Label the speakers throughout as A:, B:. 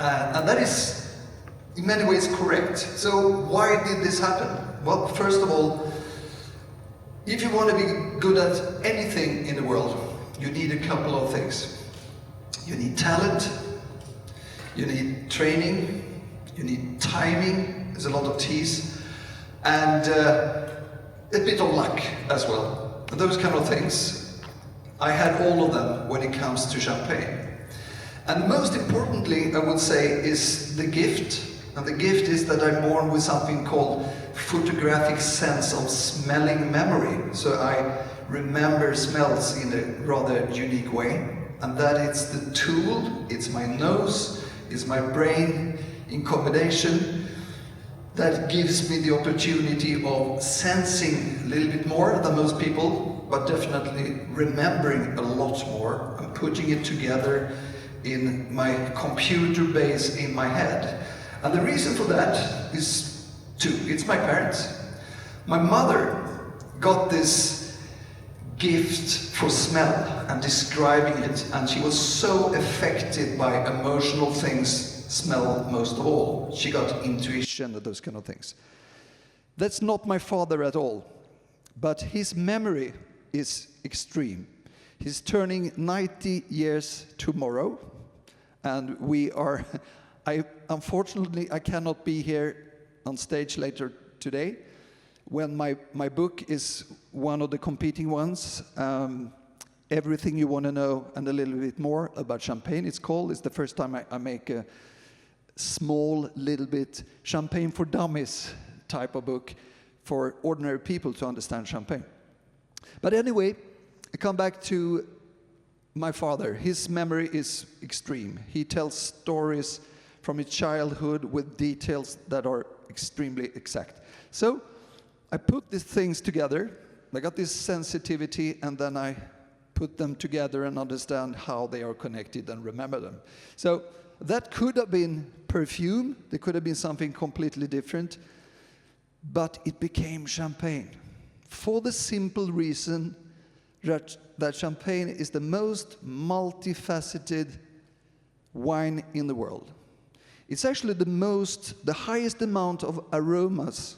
A: And that is in many ways correct. So why did this happen? Well, first of all, if you want to be good at anything in the world, you need a couple of things. You need talent, you need training, you need timing, there's a lot of T's, and a bit of luck as well. And those kind of things, I had all of them when it comes to champagne. And most importantly, I would say, is the gift. And the gift is that I'm born with something called photographic sense of smelling memory. So I remember smells in a rather unique way. And that it's the tool, it's my nose, it's my brain in combination that gives me the opportunity of sensing a little bit more than most people, but definitely remembering a lot more and putting it together in my computer base in my head. And the reason for that is two. It's my parents. My mother got this gift for smell and describing it, and she was so affected by emotional things, smell most of all. She got intuition and those kind of things. That's not my father at all, but his memory is extreme. He's turning 90 years tomorrow, and we are... Unfortunately, I cannot be here on stage later today when my book is one of the competing ones. Everything You Want to Know and a Little Bit More About Champagne, it's called. It's the first time I make a small, little bit champagne for dummies type of book for ordinary people to understand champagne. But anyway, I come back to my father. His memory is extreme. He tells stories from his childhood with details that are extremely exact. So I put these things together. I got this sensitivity, and then I put them together and understand how they are connected and remember them. So that could have been perfume. It could have been something completely different. But it became champagne for the simple reason that champagne is the most multifaceted wine in the world. It's actually the highest amount of aromas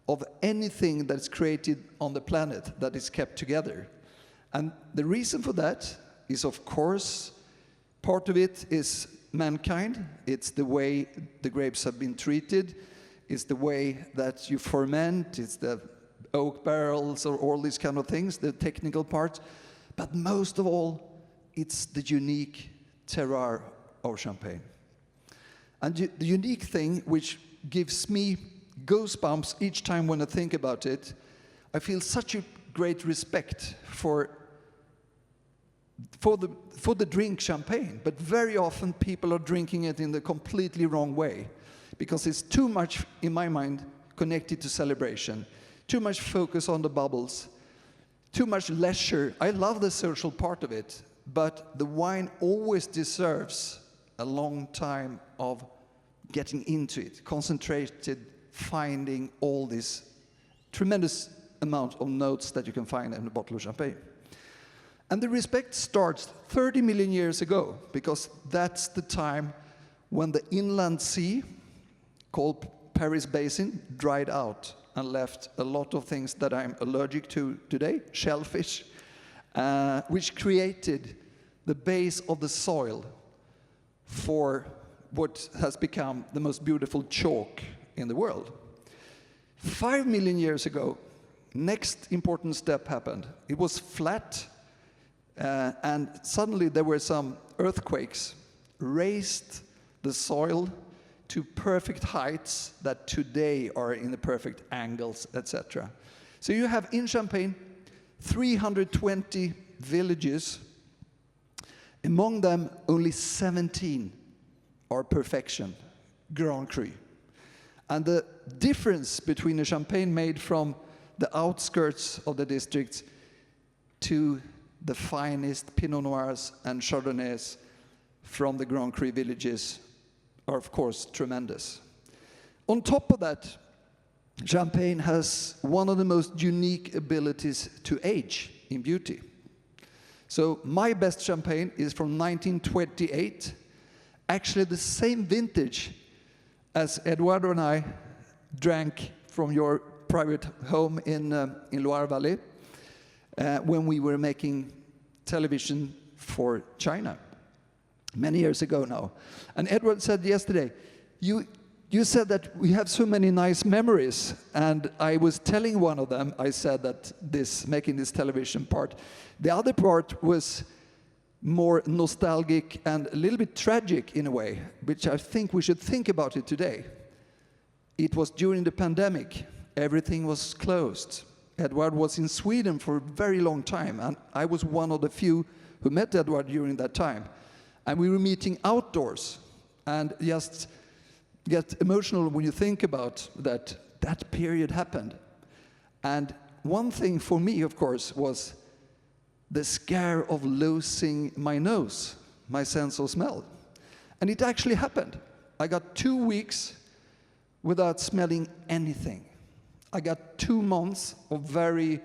A: of anything that's created on the planet that is kept together. And the reason for that is, of course, part of it is mankind. It's the way the grapes have been treated. It's the way that you ferment. It's the oak barrels or all these kind of things, the technical parts. But most of all, it's the unique terroir of champagne. And the unique thing, which gives me goosebumps each time when I think about it, I feel such a great respect for the drink champagne. But very often people are drinking it in the completely wrong way, because it's too much, in my mind, connected to celebration, too much focus on the bubbles, too much leisure. I love the social part of it, but the wine always deserves a long time of getting into it, concentrated, finding all this tremendous amount of notes that you can find in a bottle of champagne. And the respect starts 30 million years ago, because that's the time when the inland sea, called Paris Basin, dried out and left a lot of things that I'm allergic to today, shellfish, which created the base of the soil for what has become the most beautiful chalk in the world. 5 million years ago, next important step happened. It was flat, and suddenly there were some earthquakes, raised the soil to perfect heights that today are in the perfect angles, etc. So you have in Champagne 320 villages. Among them, only 17 are perfection, Grand Cru. And the difference between a champagne made from the outskirts of the districts to the finest Pinot Noirs and Chardonnays from the Grand Cru villages are, of course, tremendous. On top of that, Champagne has one of the most unique abilities to age in beauty. So my best Champagne is from 1928, actually the same vintage as Eduardo and I drank from your private home in Loire Valley when we were making television for China, many years ago now. And Edward said yesterday, you said that we have so many nice memories, and I was telling one of them, I said that making this television part, the other part was more nostalgic and a little bit tragic in a way, which I think we should think about it today. It was during the pandemic, everything was closed. Edward was in Sweden for a very long time, and I was one of the few who met Edward during that time. And we were meeting outdoors, and just get emotional when you think about that period happened. And one thing for me, of course, was the scare of losing my nose, my sense of smell. And it actually happened. I got 2 weeks without smelling anything. I got 2 months of very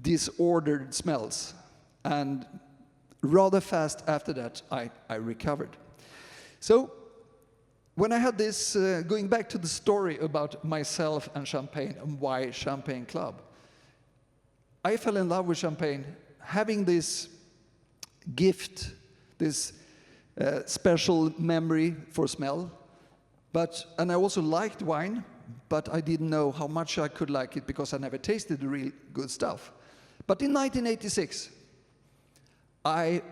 A: disordered smells. And rather fast after that, I recovered. So when I had this, going back to the story about myself and champagne and why Champagne Club, I fell in love with champagne, having this gift, this special memory for smell. And I also liked wine, but I didn't know how much I could like it because I never tasted the real good stuff. But in 1986, I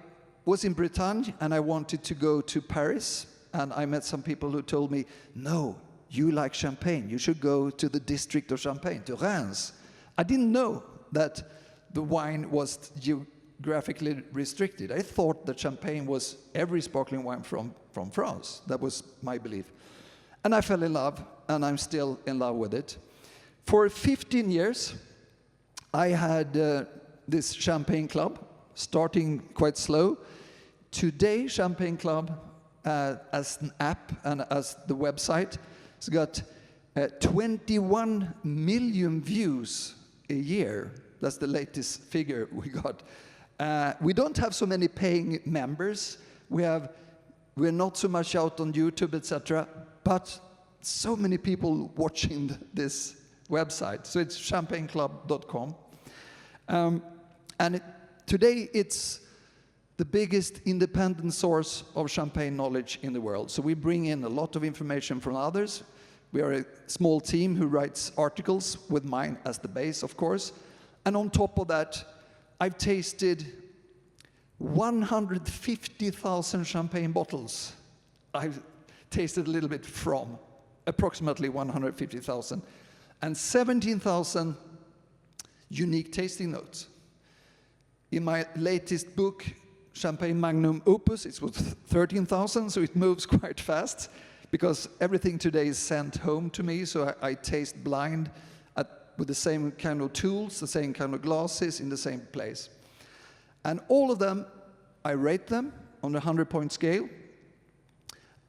A: was in Bretagne and I wanted to go to Paris, and I met some people who told me, no, you like champagne, you should go to the district of Champagne, to Reims. I didn't know that the wine was geographically restricted. I thought that champagne was every sparkling wine from France. That was my belief. And I fell in love, and I'm still in love with it. For 15 years, I had this Champagne Club, starting quite slow. Today, Champagne Club, as an app and as the website, has got 21 million views a year. That's the latest figure we got. We don't have so many paying members. We're not so much out on YouTube, etc. But so many people watching this website. So it's champagneclub.com. Today it's the biggest independent source of champagne knowledge in the world. So we bring in a lot of information from others. We are a small team who writes articles with mine as the base, of course. And on top of that, I've tasted 150,000 champagne bottles. I've tasted a little bit from, approximately 150,000, and 17,000 unique tasting notes. In my latest book, Champagne Magnum Opus, it was 13,000, so it moves quite fast, because everything today is sent home to me, so I taste blind with the same kind of tools, the same kind of glasses, in the same place. And all of them, I rate them on a 100-point scale,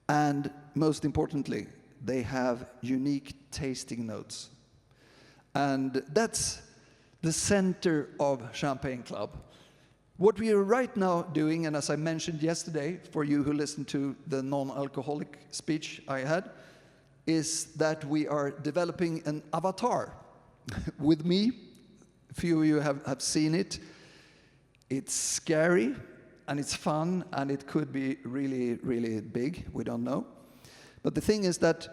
A: and most importantly, they have unique tasting notes. And that's the center of Champagne Club. What we are right now doing, and as I mentioned yesterday, for you who listened to the non-alcoholic speech I had, is that we are developing an avatar with me. A few of you have seen it. It's scary, and it's fun, and it could be really, really big. We don't know. But the thing is that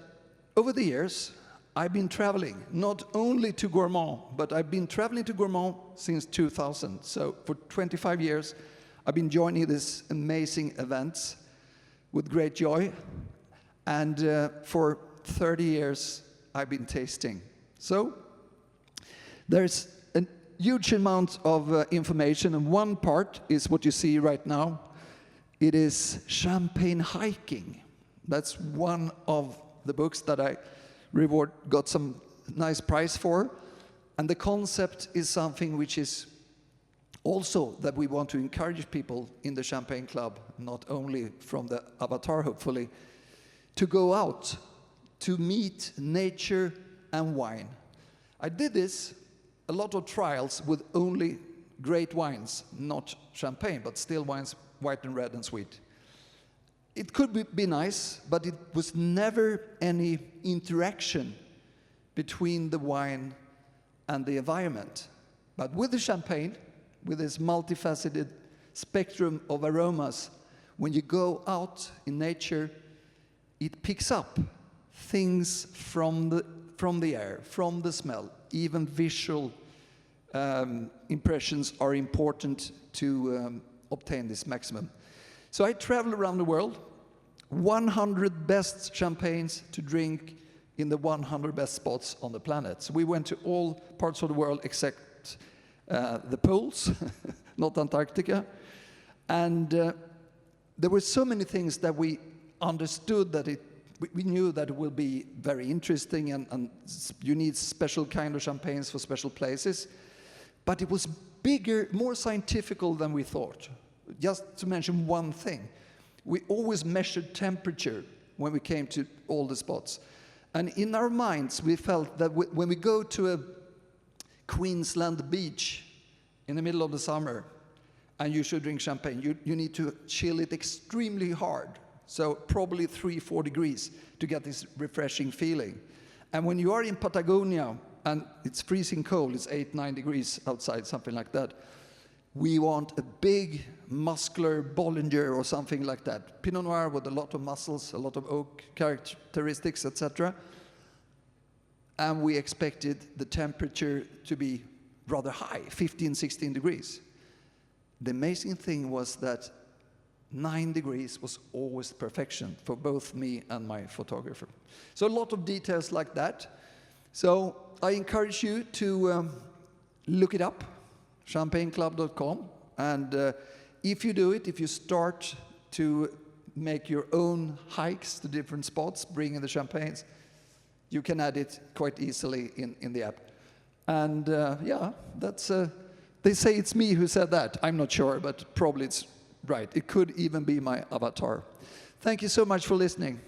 A: over the years, I've been traveling, not only to Gourmand, but I've been traveling to Gourmand since 2000. So for 25 years, I've been joining these amazing events with great joy. And for 30 years, I've been tasting. So there's a huge amount of information, and one part is what you see right now. It is champagne hiking. That's one of the books that I got some nice prize for. And the concept is something which is also that we want to encourage people in the Champagne Club, not only from the avatar, hopefully, to go out, to meet nature and wine. I did this, a lot of trials with only great wines, not champagne, but still wines, white and red and sweet. it could be nice, but it was never any interaction between the wine and the environment. But with the champagne, with this multifaceted spectrum of aromas, when you go out in nature, it picks up things from the air, from the smell. Even visual impressions are important to obtain this maximum. So I traveled around the world, 100 best champagnes to drink in the 100 best spots on the planet. So we went to all parts of the world except the poles, not Antarctica. And there were so many things that we understood that we knew that it will be very interesting, and you need special kind of champagnes for special places. But it was bigger, more scientific than we thought. Just to mention one thing, we always measured temperature when we came to all the spots. And in our minds, we felt that when we go to a Queensland beach in the middle of the summer, and you should drink champagne, you need to chill it extremely hard. So probably 3-4 degrees to get this refreshing feeling. And when you are in Patagonia, and it's freezing cold, it's 8-9 degrees outside, something like that, we want a big, muscular Bollinger or something like that. Pinot Noir with a lot of muscles, a lot of oak characteristics, etc. And we expected the temperature to be rather high, 15-16 degrees. The amazing thing was that 9 degrees was always perfection for both me and my photographer. So a lot of details like that. So I encourage you to look it up, champagneclub.com. And if you do it, if you start to make your own hikes to different spots, bring in the champagnes, you can add it quite easily in the app. And yeah, that's, they say it's me who said that. I'm not sure, but probably it's right. It could even be my avatar. Thank you so much for listening.